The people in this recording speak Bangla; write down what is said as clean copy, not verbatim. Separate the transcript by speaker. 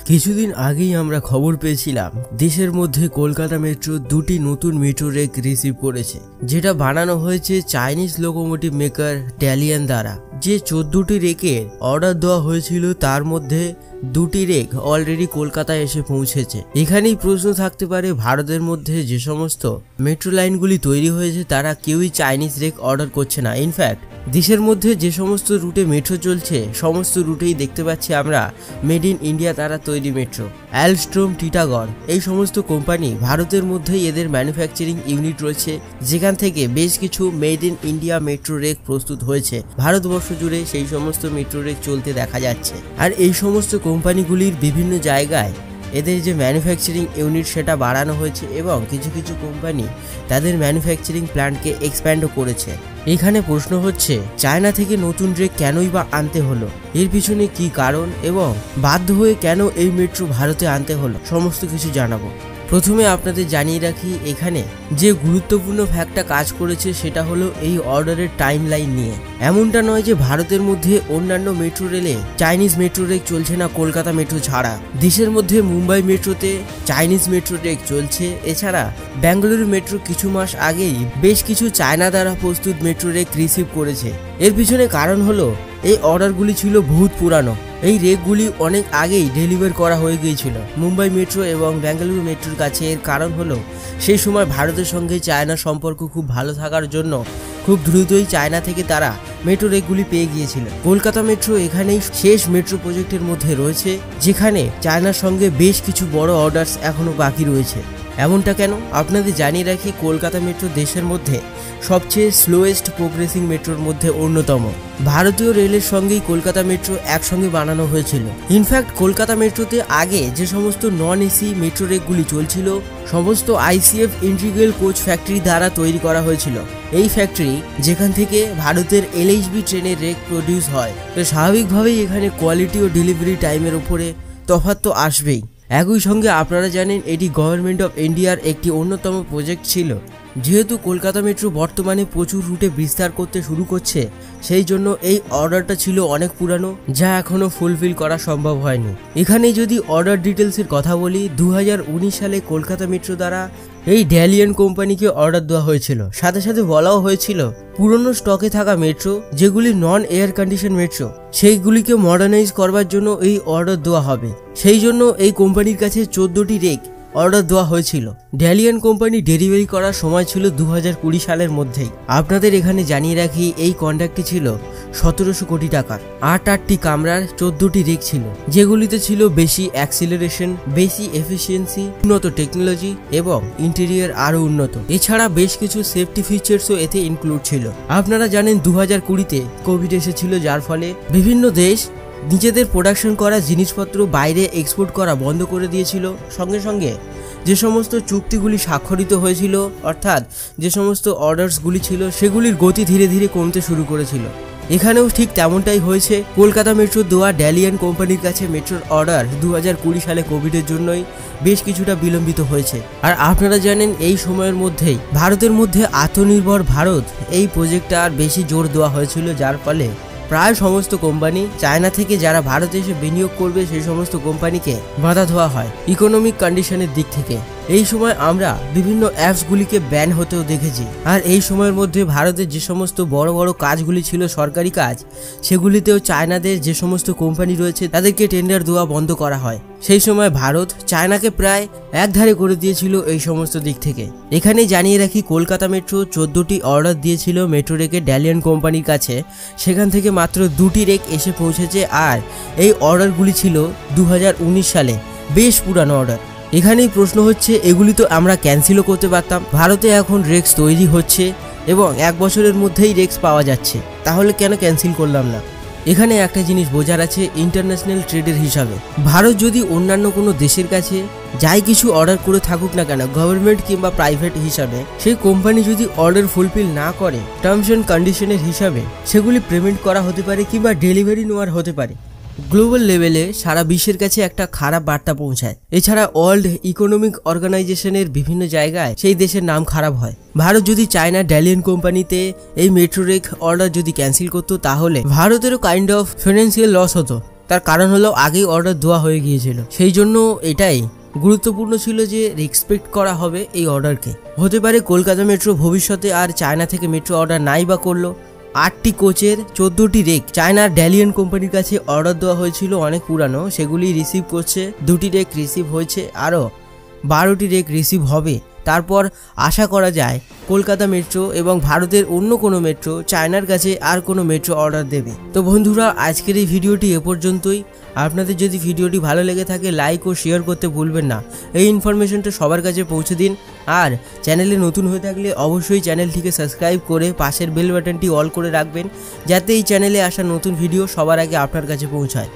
Speaker 1: কিছুদিন আগেই আমরা খবর পেয়েছিলাম দেশের মধ্যে কলকাতা মেট্রো দুটি নতুন মেট্রো রেক রিসিভ করেছে, যেটা বানানো হয়েছে চাইনিজ লোকোমোটিভ মেকার ডালিয়ান দ্বারা। যে 14টি রেকের অর্ডার দেওয়া হয়েছিল তার মধ্যে দুটি রেক অলরেডি কলকাতায় এসে পৌঁছেছে। এখানেই প্রশ্ন থাকতে পারে, ভারতের মধ্যে যে সমস্ত মেট্রো লাইনগুলি তৈরি হয়েছে তারা কেউই চাইনিজ রেক অর্ডার করছে না। ইনফ্যাক্ট দেশের মধ্যে যে সমস্ত রুটে মেট্রো চলছে সমস্ত রুটেই দেখতে পাচ্ছি আমরা মেড ইন ইন্ডিয়া দ্বারা তৈরি মেট্রো। অ্যালস্ট্রোম, টিটাগড় এই সমস্ত কোম্পানি ভারতের মধ্যেই এদের ম্যানুফ্যাকচারিং ইউনিট রয়েছে, যেখান থেকে বেশ কিছু made in India metro rake প্রস্তুত হয়েছে। ভারতবর্ষ জুড়ে সেই সমস্ত মেট্রো রেক চলতে দেখা যাচ্ছে। আর এই সমস্ত কোম্পানিগুলির বিভিন্ন জায়গায় এদের যে ম্যানুফ্যাকচারিং ইউনিট সেটা বাড়ানো হয়েছে এবং কিছু কিছু কোম্পানি তাদের ম্যানুফ্যাকচারিং প্ল্যান্টকে এক্সপ্যান্ডও করেছে। এখানে প্রশ্ন হচ্ছে, চায়না থেকে নতুন রেক কেনই বা আনতে হলো, এর পিছনে কি কারণ এবং বাধ্য হয়ে কেন এই মেট্রো ভারতে আনতে হলো, সমস্ত কিছু জানাবো। প্রথমে আপনাদের জানিয়ে রাখি, এখানে যে গুরুত্বপূর্ণ ফ্যাক্টটা কাজ করেছে সেটা হলো এই অর্ডারের টাইম লাইন নিয়ে। এমনটা নয় যে ভারতের মধ্যে অন্যান্য মেট্রো রেলে চাইনিজ মেট্রো রেক চলছে না কলকাতা মেট্রো ছাড়া। দেশের মধ্যে মুম্বাই মেট্রোতে চাইনিজ মেট্রো রেক চলছে। এছাড়া বেঙ্গালুরু মেট্রো কিছু মাস আগেই বেশ কিছু চায়না দ্বারা প্রস্তুত মেট্রো রেক রিসিভ করেছে। এর পিছনে কারণ হলো এই অর্ডারগুলি ছিল বহুত পুরানো। এই রেকগুলি অনেক আগেই ডেলিভার করা হয়ে গিয়েছিল মুম্বাই মেট্রো এবং বেঙ্গালুরু মেট্রোর কাছে। এর কারণ হলো সেই সময় ভারতের সঙ্গে চায়নার সম্পর্ক খুব ভালো থাকার জন্য খুব দ্রুতই চায়না থেকে তারা মেট্রো রেকগুলি পেয়ে গিয়েছিল। কলকাতা মেট্রো এখানেই শেষ মেট্রো প্রজেক্টের মধ্যে রয়েছে, যেখানে চায়নার সঙ্গে বেশ কিছু বড় অর্ডারস এখনো বাকি রয়েছে। এমনটা কেন আপনাদের জানিয়ে রাখি, কলকাতা মেট্রো দেশের মধ্যে সবচেয়ে স্লোয়েস্ট প্রোগ্রেসিং মেট্রোর মধ্যে অন্যতম। ভারতীয় রেলের সঙ্গেই কলকাতা মেট্রো একসঙ্গে বানানো হয়েছিল। ইনফ্যাক্ট কলকাতা মেট্রোতে আগে যে সমস্ত নন এসি মেট্রো রেকগুলি চলছিল সমস্ত আইসিএফ ইন্টিগ্রাল কোচ ফ্যাক্টরি দ্বারা তৈরি করা হয়েছিল। এই ফ্যাক্টরি যেখান থেকে ভারতের এলএইচবি ট্রেনের রেক প্রডিউস হয়, তো স্বাভাবিকভাবেই এখানে কোয়ালিটি ও ডেলিভারি টাইমের উপরে তফাৎ তো আসবেই। একই সঙ্গে আপনারা জানেন এটি গভর্নমেন্ট অফ ইন্ডিয়ার একটি অন্যতম প্রজেক্ট ছিল। যেহেতু কলকাতা মেট্রো বর্তমানে প্রচুর রুটে বিস্তার করতে শুরু করছে, সেই জন্য এই অর্ডারটা ছিল অনেক পুরানো, যা এখনো ফুলফিল করা সম্ভব হয়নি। এখানে যদি অর্ডার ডিটেলসের কথা বলি, 2019 সালে কলকাতা মেট্রো দ্বারা এই ডালিয়ান কোম্পানিকে অর্ডার দেওয়া হয়েছিল। সাথে সাথে বলাও হয়েছিল পুরনো স্টকে থাকা মেট্রো যেগুলি নন এয়ার কন্ডিশন মেট্রো সেইগুলিকে মডার্নাইজ করবার জন্য এই অর্ডার দেওয়া হবে। সেই জন্য এই কোম্পানির কাছে 14টি রেক অর্ডার দেওয়া হয়েছিল। ডালিয়ান কোম্পানি ডেলিভারি করার সময় ছিল 2020 সালের মধ্যেই। আপনাদের এখানে জানিয়ে রাখি, এই কন্ট্রাক্টটি ছিল 1700 কোটি টাকার। 8টি কামরার 14টি রেক ছিল, যেগুলিতে ছিল বেশি অ্যাক্সিলারেশন, বেশি এফিসিয়েন্সি, উন্নত টেকনোলজি এবং ইন্টেরিয়র আরও উন্নত। এছাড়া বেশ কিছু সেফটি ফিচার্সও এতে ইনক্লুড ছিল। আপনারা জানেন 2020-তে কোভিড এসেছিল, যার ফলে বিভিন্ন দেশ নিজেদের প্রোডাকশন করা জিনিসপত্র বাইরে এক্সপোর্ট করা বন্ধ করে দিয়েছিল। সঙ্গে সঙ্গে যে সমস্ত চুক্তিগুলি স্বাক্ষরিত হয়েছিল, অর্থাৎ যে সমস্ত অর্ডারসগুলি ছিল, সেগুলির গতি ধীরে ধীরে কমতে শুরু করেছিল। এখানেও ঠিক তেমনটাই হয়েছে। কলকাতা মেট্রো দেওয়া ডালিয়ান কোম্পানির কাছে মেট্রোর অর্ডার 2020 সালে কোভিডের জন্যই বেশ কিছুটা বিলম্বিত হয়েছে। আর আপনারা জানেন এই সময়ের মধ্যেই ভারতের মধ্যে আত্মনির্ভর ভারত এই প্রজেক্টটা আর বেশি জোর দেওয়া হয়েছিল, যার ফলে প্রায় সমস্ত কোম্পানি চায়না থেকে যারা ভারতে এসে বিনিয়োগ করবে সেই সমস্ত কোম্পানিকে বাধা দেওয়া হয় ইকোনমিক কন্ডিশনের দিক থেকে। এই সময় আমরা বিভিন্ন অ্যাপসগুলিকে ব্যান হতেও দেখেছি। আর এই সময়ের মধ্যে ভারতের যে সমস্ত বড় বড় কাজগুলি ছিল সরকারি কাজ, সেগুলিতেও চায়নাদের যে সমস্ত কোম্পানি রয়েছে তাদেরকে টেন্ডার দেওয়া বন্ধ করা হয়। সেই সময় ভারত চায়নাকে প্রায় একধারে করে দিয়েছিল এই সমস্ত দিক থেকে। এখানে জানিয়ে রাখি, কলকাতা মেট্রো 14টি অর্ডার দিয়েছিল মেট্রো রেকের ডালিয়ান কোম্পানির কাছে, সেখান থেকে মাত্র 2টি রেক এসে পৌঁছেছে। আর এই অর্ডারগুলি ছিল 2019 সালে, বেশ পুরানো অর্ডার। এখানেই প্রশ্ন হচ্ছে, এগুলি তো আমরা ক্যান্সেলও করতে পারতাম। ভারতে এখন রেক্স তৈরি হচ্ছে এবং 1 বছরের মধ্যেই রেক্স পাওয়া যাচ্ছে, তাহলে কেন ক্যান্সেল করলাম না? এখানে একটা জিনিস বোঝার আছে, ইন্টারন্যাশনাল ট্রেডের হিসাবে ভারত যদি অন্যান্য কোনো দেশের কাছে যাই কিছু অর্ডার করে থাকুক না কেন, গভর্নমেন্ট কিংবা প্রাইভেট হিসাবে, সেই কোম্পানি যদি অর্ডার ফুলফিল না করে টার্মস অ্যান্ড কন্ডিশনের হিসাবে সেগুলি পেমেন্ট করা হতে পারে কিংবা ডেলিভারি নেওয়ার হতে পারে। গ্লোবাল লেভেলে সারা বিশ্বের কাছে একটা খারাপ বার্তা পৌঁছায়। এছাড়া ওয়ার্ল্ড ইকোনমিক অর্গানাইজেশনের বিভিন্ন জায়গায় সেই দেশের নাম খারাপ হয়। ভারত যদি চায়না ডালিয়ান কোম্পানিতে এই মেট্রো রেক অর্ডার যদি ক্যান্সেল করতো, তাহলে ভারতেরও কাইন্ড অফ ফাইন্যান্সিয়াল লস হতো। তার কারণ হলো আগেই অর্ডার দেওয়া হয়ে গিয়েছিল, সেই জন্য এটাই গুরুত্বপূর্ণ ছিল যে রেসপেক্ট করা হবে এই অর্ডারকে। হতে পারে কলকাতা মেট্রো ভবিষ্যতে আর চায়না থেকে মেট্রো অর্ডার নাই বা করলো। 8টি কোচের 14টি রেক চায়নার ড্যালিয়ান কোম্পানির কাছে অর্ডার দেওয়া হয়েছিল অনেক পুরানো, সেগুলি রিসিভ করছে। 2টি রেক রিসিভ হয়েছে, আরও 12টি রেক রিসিভ হবে। তারপর আশা করা যায় কলকাতা মেট্রো এবং ভারতের অন্য কোনো মেট্রো চায়নার কাছে আর কোনো মেট্রো অর্ডার দেবে। তো বন্ধুরা, আজকের এই ভিডিওটি এ পর্যন্তই। আপনাদের যদি ভিডিওটি ভালো লেগে থাকে লাইক ও শেয়ার করতে ভুলবেন না। এই ইনফরমেশনটা সবার কাছে পৌঁছে দিন। আর চ্যানেলে নতুন হয়ে থাকলে অবশ্যই চ্যানেলটিকে সাবস্ক্রাইব করে পাশের বেল বাটনটি অল করে রাখবেন, যাতে এই চ্যানেলে আসা নতুন ভিডিও সবার আগে আপনার কাছে পৌঁছায়।